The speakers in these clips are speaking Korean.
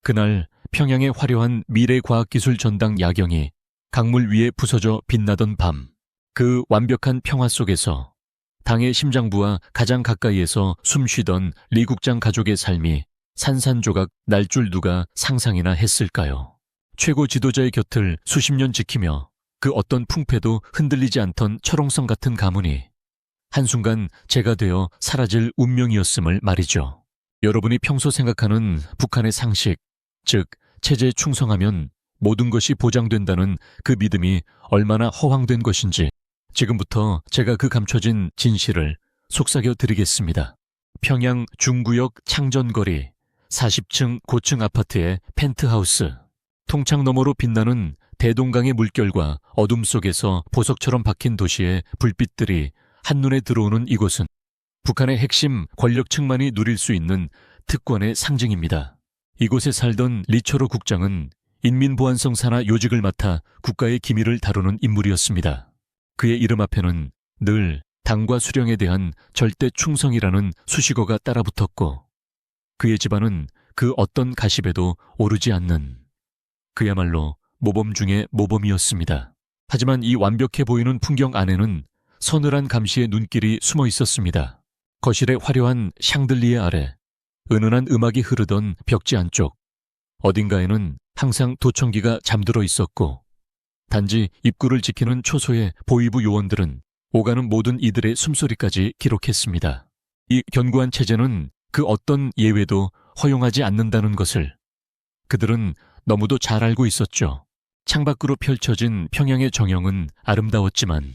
그날 평양의 화려한 미래과학기술 전당 야경이 강물 위에 부서져 빛나던 밤, 그 완벽한 평화 속에서 당의 심장부와 가장 가까이에서 숨쉬던 리 국장 가족의 삶이 산산조각 날 줄 누가 상상이나 했을까요? 최고 지도자의 곁을 수십 년 지키며 그 어떤 풍패도 흔들리지 않던 철옹성 같은 가문이 한순간 재가 되어 사라질 운명이었음을 말이죠. 여러분이 평소 생각하는 북한의 상식, 즉 체제에 충성하면 모든 것이 보장된다는 그 믿음이 얼마나 허황된 것인지 지금부터 제가 그 감춰진 진실을 속삭여 드리겠습니다. 평양 중구역 창전거리 40층 고층 아파트의 펜트하우스. 통창 너머로 빛나는 대동강의 물결과 어둠 속에서 보석처럼 박힌 도시의 불빛들이 한눈에 들어오는 이곳은 북한의 핵심 권력층만이 누릴 수 있는 특권의 상징입니다. 이곳에 살던 리초로 국장은 인민보안성 산하 요직을 맡아 국가의 기밀을 다루는 인물이었습니다. 그의 이름 앞에는 늘 당과 수령에 대한 절대 충성이라는 수식어가 따라붙었고 그의 집안은 그 어떤 가십에도 오르지 않는 그야말로 모범 중의 모범이었습니다. 하지만 이 완벽해 보이는 풍경 안에는 서늘한 감시의 눈길이 숨어 있었습니다. 거실의 화려한 샹들리에 아래 은은한 음악이 흐르던 벽지 안쪽 어딘가에는 항상 도청기가 잠들어 있었고 단지 입구를 지키는 초소의 보위부 요원들은 오가는 모든 이들의 숨소리까지 기록했습니다. 이 견고한 체제는 그 어떤 예외도 허용하지 않는다는 것을 그들은 너무도 잘 알고 있었죠. 창밖으로 펼쳐진 평양의 정형은 아름다웠지만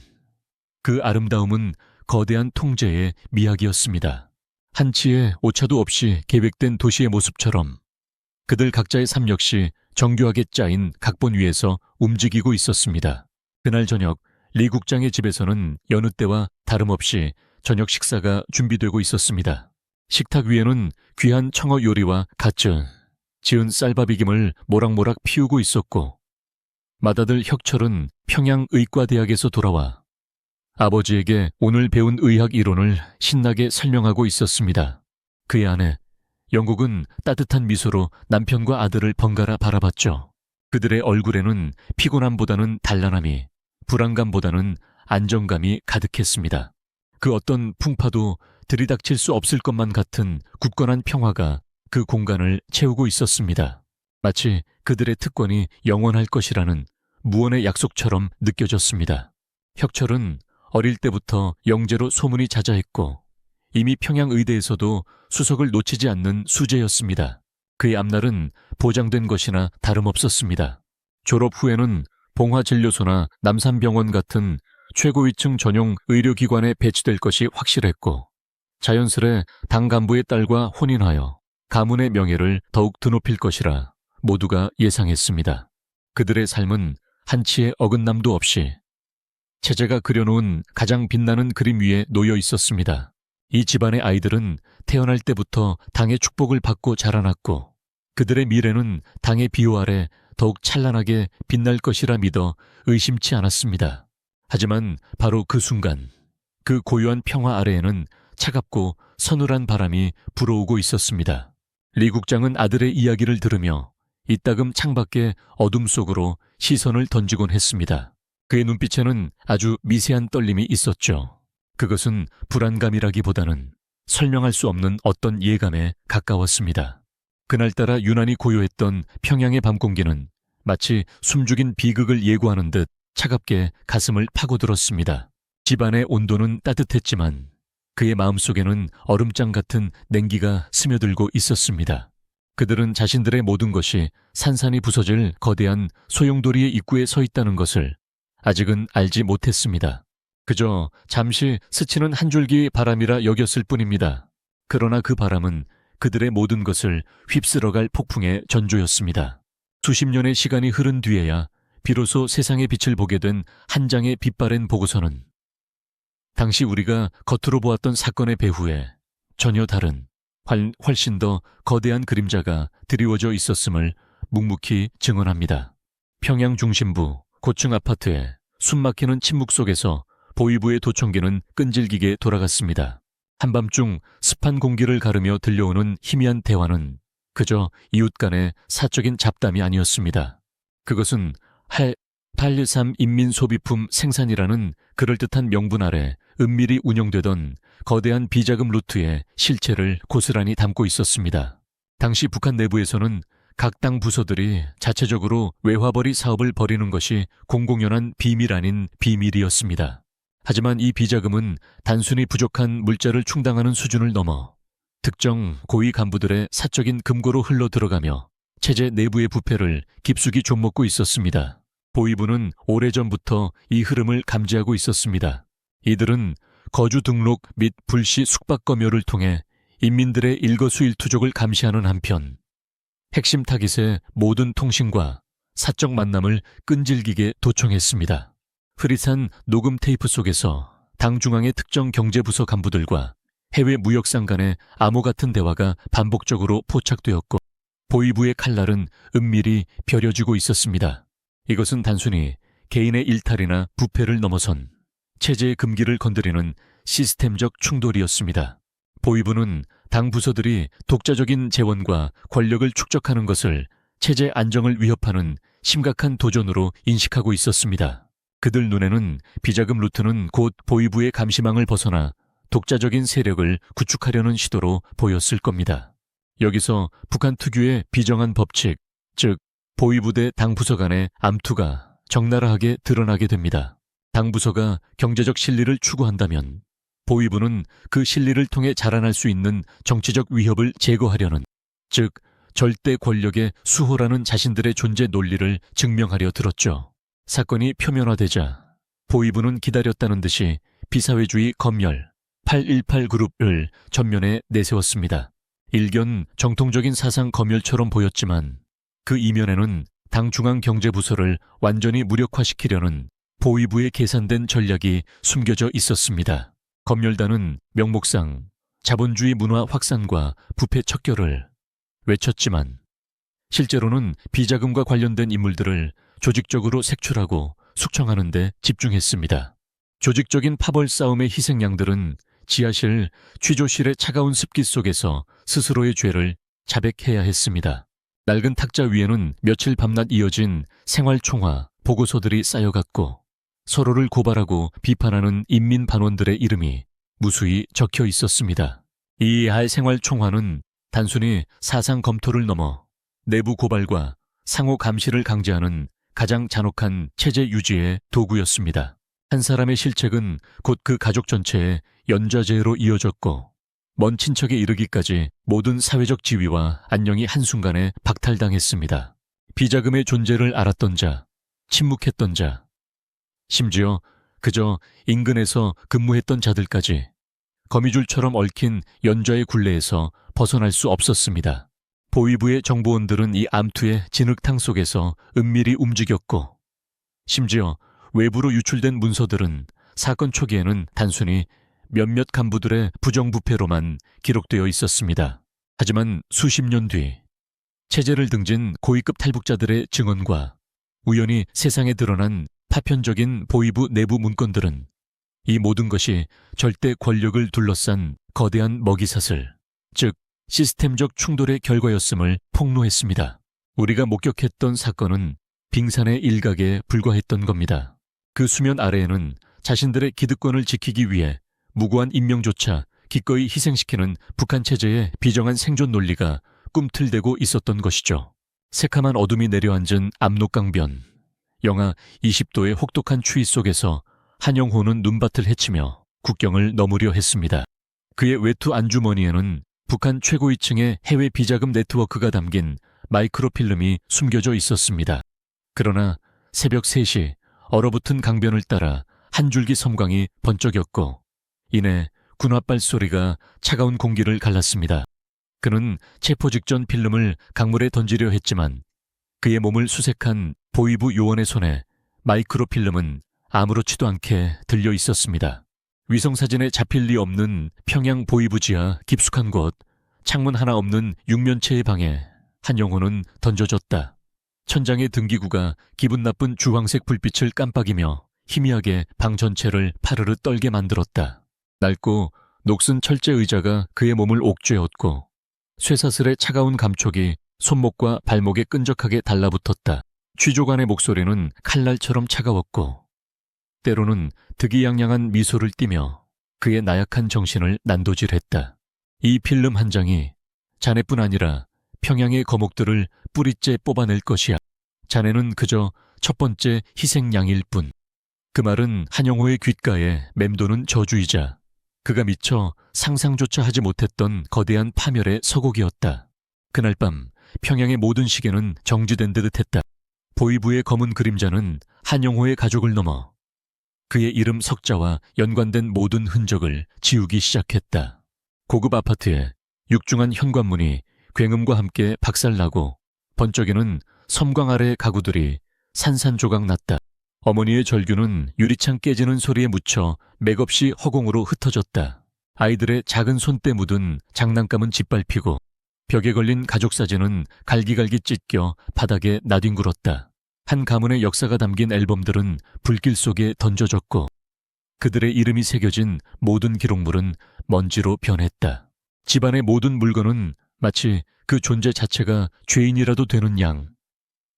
그 아름다움은 거대한 통제의 미학이었습니다. 한치의 오차도 없이 계획된 도시의 모습처럼 그들 각자의 삶 역시 정교하게 짜인 각본 위에서 움직이고 있었습니다. 그날 저녁 리 국장의 집에서는 여느 때와 다름없이 저녁 식사가 준비되고 있었습니다. 식탁 위에는 귀한 청어 요리와 갓 지은 쌀밥이김을 모락모락 피우고 있었고 맏아들 혁철은 평양의과대학에서 돌아와 아버지에게 오늘 배운 의학 이론을 신나게 설명하고 있었습니다. 그의 아내 영국은 따뜻한 미소로 남편과 아들을 번갈아 바라봤죠. 그들의 얼굴에는 피곤함보다는 단란함이, 불안감보다는 안정감이 가득했습니다. 그 어떤 풍파도 들이닥칠 수 없을 것만 같은 굳건한 평화가 그 공간을 채우고 있었습니다. 마치 그들의 특권이 영원할 것이라는 무언의 약속처럼 느껴졌습니다. 혁철은 어릴 때부터 영재로 소문이 자자했고 이미 평양의대에서도 수석을 놓치지 않는 수재였습니다. 그의 앞날은 보장된 것이나 다름없었습니다. 졸업 후에는 봉화진료소나 남산병원 같은 최고위층 전용 의료기관에 배치될 것이 확실했고 자연스레 당 간부의 딸과 혼인하여 가문의 명예를 더욱 드높일 것이라 모두가 예상했습니다. 그들의 삶은 한치의 어긋남도 없이 체제가 그려놓은 가장 빛나는 그림 위에 놓여 있었습니다. 이 집안의 아이들은 태어날 때부터 당의 축복을 받고 자라났고 그들의 미래는 당의 비호 아래 더욱 찬란하게 빛날 것이라 믿어 의심치 않았습니다. 하지만 바로 그 순간 그 고요한 평화 아래에는 차갑고 서늘한 바람이 불어오고 있었습니다. 리 국장은 아들의 이야기를 들으며 이따금 창밖의 어둠 속으로 시선을 던지곤 했습니다. 그의 눈빛에는 아주 미세한 떨림이 있었죠. 그것은 불안감이라기보다는 설명할 수 없는 어떤 예감에 가까웠습니다. 그날따라 유난히 고요했던 평양의 밤 공기는 마치 숨죽인 비극을 예고하는 듯 차갑게 가슴을 파고들었습니다. 집안의 온도는 따뜻했지만 그의 마음속에는 얼음장 같은 냉기가 스며들고 있었습니다. 그들은 자신들의 모든 것이 산산이 부서질 거대한 소용돌이의 입구에 서 있다는 것을 아직은 알지 못했습니다. 그저 잠시 스치는 한 줄기 바람이라 여겼을 뿐입니다. 그러나 그 바람은 그들의 모든 것을 휩쓸어갈 폭풍의 전조였습니다. 수십 년의 시간이 흐른 뒤에야 비로소 세상의 빛을 보게 된 한 장의 빛바랜 보고서는 당시 우리가 겉으로 보았던 사건의 배후에 전혀 다른 훨씬 더 거대한 그림자가 드리워져 있었음을 묵묵히 증언합니다. 평양 중심부 고층 아파트에 숨막히는 침묵 속에서 보위부의 도청기는 끈질기게 돌아갔습니다. 한밤중 습한 공기를 가르며 들려오는 희미한 대화는 그저 이웃 간의 사적인 잡담이 아니었습니다. 그것은 813 인민소비품 생산이라는 그럴듯한 명분 아래 은밀히 운영되던 거대한 비자금 루트의 실체를 고스란히 담고 있었습니다. 당시 북한 내부에서는 각 당 부서들이 자체적으로 외화벌이 사업을 벌이는 것이 공공연한 비밀 아닌 비밀이었습니다. 하지만 이 비자금은 단순히 부족한 물자를 충당하는 수준을 넘어 특정 고위 간부들의 사적인 금고로 흘러 들어가며 체제 내부의 부패를 깊숙이 좀먹고 있었습니다. 보위부는 오래전부터 이 흐름을 감지하고 있었습니다. 이들은 거주 등록 및 불시 숙박 검열을 통해 인민들의 일거수일투족을 감시하는 한편 핵심 타깃의 모든 통신과 사적 만남을 끈질기게 도청했습니다. 흐릿한 녹음 테이프 속에서 당 중앙의 특정 경제부서 간부들과 해외 무역상 간의 암호 같은 대화가 반복적으로 포착되었고 보위부의 칼날은 은밀히 벼려지고 있었습니다. 이것은 단순히 개인의 일탈이나 부패를 넘어선 체제의 금기를 건드리는 시스템적 충돌이었습니다. 보위부는 당 부서들이 독자적인 재원과 권력을 축적하는 것을 체제 안정을 위협하는 심각한 도전으로 인식하고 있었습니다. 그들 눈에는 비자금 루트는 곧 보위부의 감시망을 벗어나 독자적인 세력을 구축하려는 시도로 보였을 겁니다. 여기서 북한 특유의 비정한 법칙, 즉 보위부 대 당부서 간의 암투가 적나라하게 드러나게 됩니다. 당부서가 경제적 실리를 추구한다면 보위부는 그 실리를 통해 자라날 수 있는 정치적 위협을 제거하려는, 즉 절대 권력의 수호라는 자신들의 존재 논리를 증명하려 들었죠. 사건이 표면화되자 보위부는 기다렸다는 듯이 비사회주의 검열 818 그룹을 전면에 내세웠습니다. 일견 정통적인 사상 검열처럼 보였지만 그 이면에는 당 중앙경제부서를 완전히 무력화시키려는 보위부의 계산된 전략이 숨겨져 있었습니다. 검열단은 명목상 자본주의 문화 확산과 부패 척결을 외쳤지만 실제로는 비자금과 관련된 인물들을 조직적으로 색출하고 숙청하는 데 집중했습니다. 조직적인 파벌 싸움의 희생양들은 지하실, 취조실의 차가운 습기 속에서 스스로의 죄를 자백해야 했습니다. 낡은 탁자 위에는 며칠 밤낮 이어진 생활총화, 보고서들이 쌓여갔고 서로를 고발하고 비판하는 인민반원들의 이름이 무수히 적혀 있었습니다. 이 생활총화는 단순히 사상 검토를 넘어 내부 고발과 상호 감시를 강제하는 가장 잔혹한 체제 유지의 도구였습니다. 한 사람의 실책은 곧 그 가족 전체의 연좌제로 이어졌고 먼 친척에 이르기까지 모든 사회적 지위와 안녕이 한순간에 박탈당했습니다. 비자금의 존재를 알았던 자, 침묵했던 자, 심지어 그저 인근에서 근무했던 자들까지 거미줄처럼 얽힌 연좌의 굴레에서 벗어날 수 없었습니다. 보위부의 정보원들은 이 암투의 진흙탕 속에서 은밀히 움직였고 심지어 외부로 유출된 문서들은 사건 초기에는 단순히 몇몇 간부들의 부정부패로만 기록되어 있었습니다. 하지만 수십 년 뒤 체제를 등진 고위급 탈북자들의 증언과 우연히 세상에 드러난 파편적인 보위부 내부 문건들은 이 모든 것이 절대 권력을 둘러싼 거대한 먹이사슬, 즉 시스템적 충돌의 결과였음을 폭로했습니다. 우리가 목격했던 사건은 빙산의 일각에 불과했던 겁니다. 그 수면 아래에는 자신들의 기득권을 지키기 위해 무고한 인명조차 기꺼이 희생시키는 북한 체제의 비정한 생존 논리가 꿈틀대고 있었던 것이죠. 새카만 어둠이 내려앉은 압록강변, 영하 20도의 혹독한 추위 속에서 한영호는 눈밭을 헤치며 국경을 넘으려 했습니다. 그의 외투 안주머니에는 북한 최고위층의 해외 비자금 네트워크가 담긴 마이크로필름이 숨겨져 있었습니다. 그러나 새벽 3시 얼어붙은 강변을 따라 한 줄기 섬광이 번쩍였고 이내 군화발 소리가 차가운 공기를 갈랐습니다. 그는 체포 직전 필름을 강물에 던지려 했지만 그의 몸을 수색한 보위부 요원의 손에 마이크로필름은 아무렇지도 않게 들려 있었습니다. 위성사진에 잡힐 리 없는 평양 보위부 지하 깊숙한 곳, 창문 하나 없는 육면체의 방에 한영호는 던져졌다. 천장의 등기구가 기분 나쁜 주황색 불빛을 깜빡이며 희미하게 방 전체를 파르르 떨게 만들었다. 낡고 녹슨 철제 의자가 그의 몸을 옥죄었고 쇠사슬의 차가운 감촉이 손목과 발목에 끈적하게 달라붙었다. 취조관의 목소리는 칼날처럼 차가웠고 때로는 득이양양한 미소를 띠며 그의 나약한 정신을 난도질했다. 이 필름 한 장이 자네뿐 아니라 평양의 거목들을 뿌리째 뽑아낼 것이야. 자네는 그저 첫 번째 희생양일 뿐. 그 말은 한영호의 귓가에 맴도는 저주이자 그가 미처 상상조차 하지 못했던 거대한 파멸의 서곡이었다. 그날 밤 평양의 모든 시계는 정지된 듯 했다. 보위부의 검은 그림자는 한영호의 가족을 넘어 그의 이름 석자와 연관된 모든 흔적을 지우기 시작했다. 고급 아파트에 육중한 현관문이 굉음과 함께 박살나고 번쩍이는 섬광 아래 가구들이 산산조각 났다. 어머니의 절규는 유리창 깨지는 소리에 묻혀 맥없이 허공으로 흩어졌다. 아이들의 작은 손때 묻은 장난감은 짓밟히고 벽에 걸린 가족 사진은 갈기갈기 찢겨 바닥에 나뒹굴었다. 한 가문의 역사가 담긴 앨범들은 불길 속에 던져졌고 그들의 이름이 새겨진 모든 기록물은 먼지로 변했다. 집안의 모든 물건은 마치 그 존재 자체가 죄인이라도 되는 양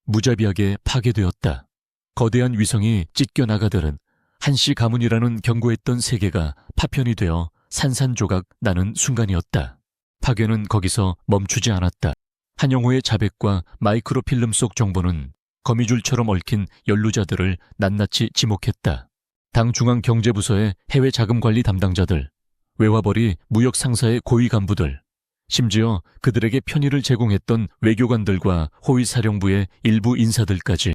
무자비하게 파괴되었다. 거대한 위성이 찢겨나가듯 한씨 가문이라는 견고했던 세계가 파편이 되어 산산조각 나는 순간이었다. 파괴는 거기서 멈추지 않았다. 한영호의 자백과 마이크로필름 속 정보는 거미줄처럼 얽힌 연루자들을 낱낱이 지목했다. 당 중앙경제부서의 해외 자금관리 담당자들, 외화벌이 무역상사의 고위 간부들, 심지어 그들에게 편의를 제공했던 외교관들과 호위사령부의 일부 인사들까지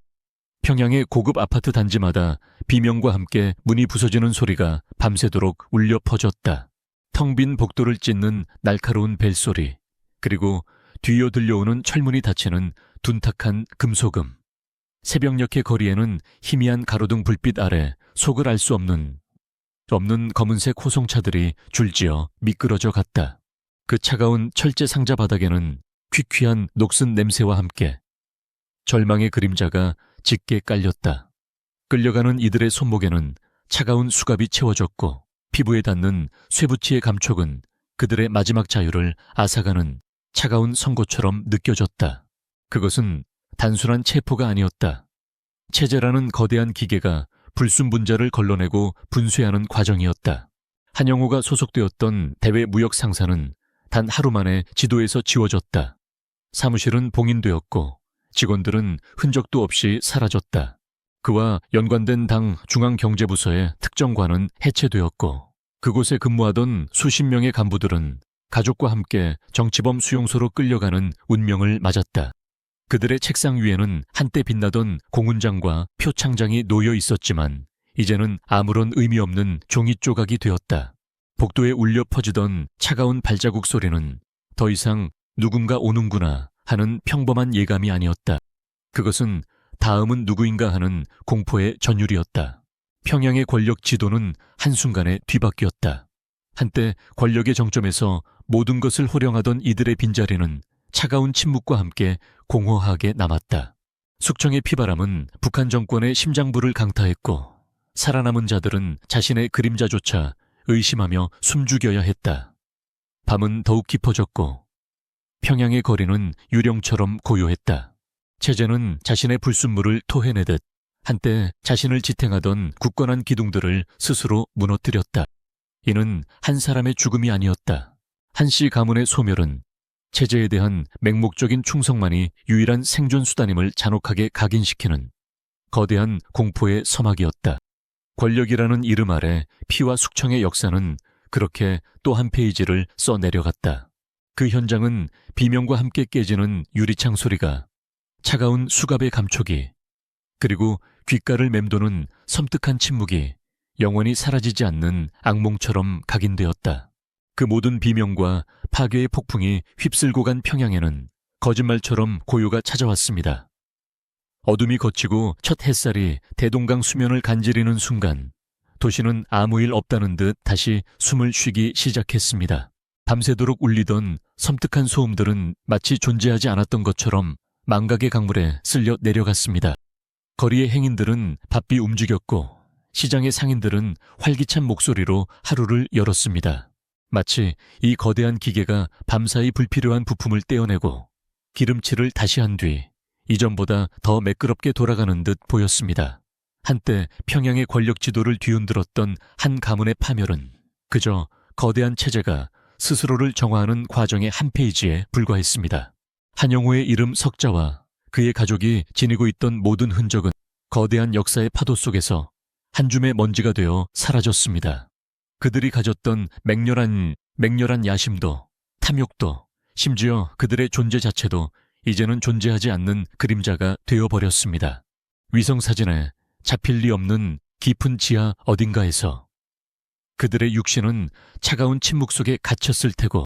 평양의 고급 아파트 단지마다 비명과 함께 문이 부서지는 소리가 밤새도록 울려 퍼졌다. 텅 빈 복도를 찢는 날카로운 벨소리, 그리고 뒤이어 들려오는 철문이 닫히는 둔탁한 금소금. 새벽녘의 거리에는 희미한 가로등 불빛 아래 속을 알 수 없는 검은색 호송차들이 줄지어 미끄러져 갔다. 그 차가운 철제 상자 바닥에는 퀴퀴한 녹슨 냄새와 함께 절망의 그림자가 짙게 깔렸다. 끌려가는 이들의 손목에는 차가운 수갑이 채워졌고 피부에 닿는 쇠붙이의 감촉은 그들의 마지막 자유를 앗아가는 차가운 선고처럼 느껴졌다. 그것은 단순한 체포가 아니었다. 체제라는 거대한 기계가 불순분자를 걸러내고 분쇄하는 과정이었다. 한영호가 소속되었던 대외 무역 상사는 단 하루 만에 지도에서 지워졌다. 사무실은 봉인되었고 직원들은 흔적도 없이 사라졌다. 그와 연관된 당 중앙경제부서의 특정관은 해체되었고 그곳에 근무하던 수십 명의 간부들은 가족과 함께 정치범 수용소로 끌려가는 운명을 맞았다. 그들의 책상 위에는 한때 빛나던 공훈장과 표창장이 놓여 있었지만 이제는 아무런 의미 없는 종이 조각이 되었다. 복도에 울려 퍼지던 차가운 발자국 소리는 더 이상 누군가 오는구나 하는 평범한 예감이 아니었다. 그것은 다음은 누구인가 하는 공포의 전율이었다. 평양의 권력 지도는 한순간에 뒤바뀌었다. 한때 권력의 정점에서 모든 것을 호령하던 이들의 빈자리는 차가운 침묵과 함께 공허하게 남았다. 숙청의 피바람은 북한 정권의 심장부를 강타했고 살아남은 자들은 자신의 그림자조차 의심하며 숨죽여야 했다. 밤은 더욱 깊어졌고 평양의 거리는 유령처럼 고요했다. 체제는 자신의 불순물을 토해내듯 한때 자신을 지탱하던 굳건한 기둥들을 스스로 무너뜨렸다. 이는 한 사람의 죽음이 아니었다. 한씨 가문의 소멸은 체제에 대한 맹목적인 충성만이 유일한 생존 수단임을 잔혹하게 각인시키는 거대한 공포의 서막이었다. 권력이라는 이름 아래 피와 숙청의 역사는 그렇게 또 한 페이지를 써내려갔다. 그 현장은 비명과 함께 깨지는 유리창 소리가, 차가운 수갑의 감촉이, 그리고 귓가를 맴도는 섬뜩한 침묵이 영원히 사라지지 않는 악몽처럼 각인되었다. 그 모든 비명과 파괴의 폭풍이 휩쓸고 간 평양에는 거짓말처럼 고요가 찾아왔습니다. 어둠이 걷히고 첫 햇살이 대동강 수면을 간지리는 순간 도시는 아무 일 없다는 듯 다시 숨을 쉬기 시작했습니다. 밤새도록 울리던 섬뜩한 소음들은 마치 존재하지 않았던 것처럼 망각의 강물에 쓸려 내려갔습니다. 거리의 행인들은 바삐 움직였고 시장의 상인들은 활기찬 목소리로 하루를 열었습니다. 마치 이 거대한 기계가 밤사이 불필요한 부품을 떼어내고 기름칠을 다시 한 뒤 이전보다 더 매끄럽게 돌아가는 듯 보였습니다. 한때 평양의 권력 지도를 뒤흔들었던 한 가문의 파멸은 그저 거대한 체제가 스스로를 정화하는 과정의 한 페이지에 불과했습니다. 한영호의 이름 석자와 그의 가족이 지니고 있던 모든 흔적은 거대한 역사의 파도 속에서 한 줌의 먼지가 되어 사라졌습니다. 그들이 가졌던 맹렬한 야심도, 탐욕도, 심지어 그들의 존재 자체도 이제는 존재하지 않는 그림자가 되어버렸습니다. 위성사진에 잡힐 리 없는 깊은 지하 어딘가에서 그들의 육신은 차가운 침묵 속에 갇혔을 테고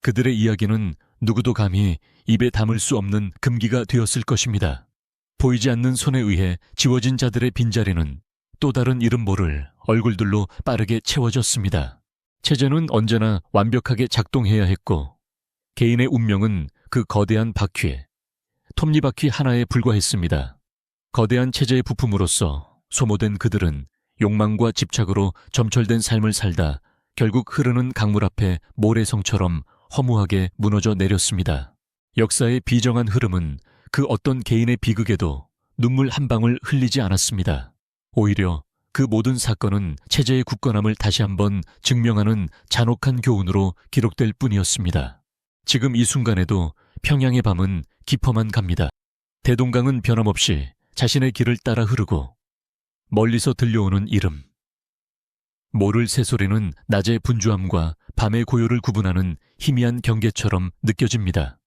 그들의 이야기는 누구도 감히 입에 담을 수 없는 금기가 되었을 것입니다. 보이지 않는 손에 의해 지워진 자들의 빈자리는 또 다른 이름 모를 얼굴들로 빠르게 채워졌습니다. 체제는 언제나 완벽하게 작동해야 했고 개인의 운명은 그 거대한 바퀴에, 톱니바퀴 하나에 불과했습니다. 거대한 체제의 부품으로서 소모된 그들은 욕망과 집착으로 점철된 삶을 살다 결국 흐르는 강물 앞에 모래성처럼 허무하게 무너져 내렸습니다. 역사의 비정한 흐름은 그 어떤 개인의 비극에도 눈물 한 방울 흘리지 않았습니다. 오히려 그 모든 사건은 체제의 굳건함을 다시 한번 증명하는 잔혹한 교훈으로 기록될 뿐이었습니다. 지금 이 순간에도 평양의 밤은 깊어만 갑니다. 대동강은 변함없이 자신의 길을 따라 흐르고 멀리서 들려오는 이름. 모를 새소리는 낮의 분주함과 밤의 고요를 구분하는 희미한 경계처럼 느껴집니다.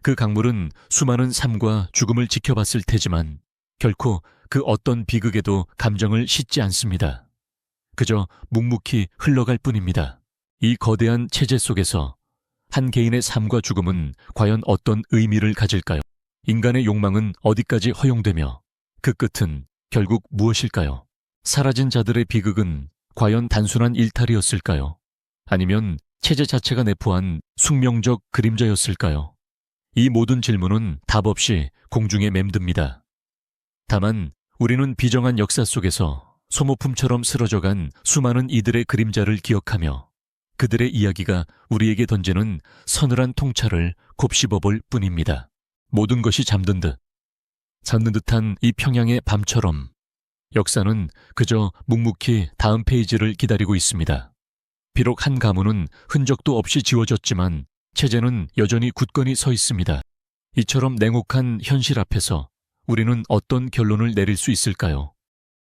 그 강물은 수많은 삶과 죽음을 지켜봤을 테지만 결코 그 어떤 비극에도 감정을 싣지 않습니다. 그저 묵묵히 흘러갈 뿐입니다. 이 거대한 체제 속에서 한 개인의 삶과 죽음은 과연 어떤 의미를 가질까요? 인간의 욕망은 어디까지 허용되며 그 끝은 결국 무엇일까요? 사라진 자들의 비극은 과연 단순한 일탈이었을까요? 아니면 체제 자체가 내포한 숙명적 그림자였을까요? 이 모든 질문은 답 없이 공중에 맴듭니다. 다만 우리는 비정한 역사 속에서 소모품처럼 쓰러져간 수많은 이들의 그림자를 기억하며 그들의 이야기가 우리에게 던지는 서늘한 통찰을 곱씹어볼 뿐입니다. 모든 것이 잠든 듯한 이 평양의 밤처럼 역사는 그저 묵묵히 다음 페이지를 기다리고 있습니다. 비록 한 가문은 흔적도 없이 지워졌지만 체제는 여전히 굳건히 서 있습니다. 이처럼 냉혹한 현실 앞에서 우리는 어떤 결론을 내릴 수 있을까요?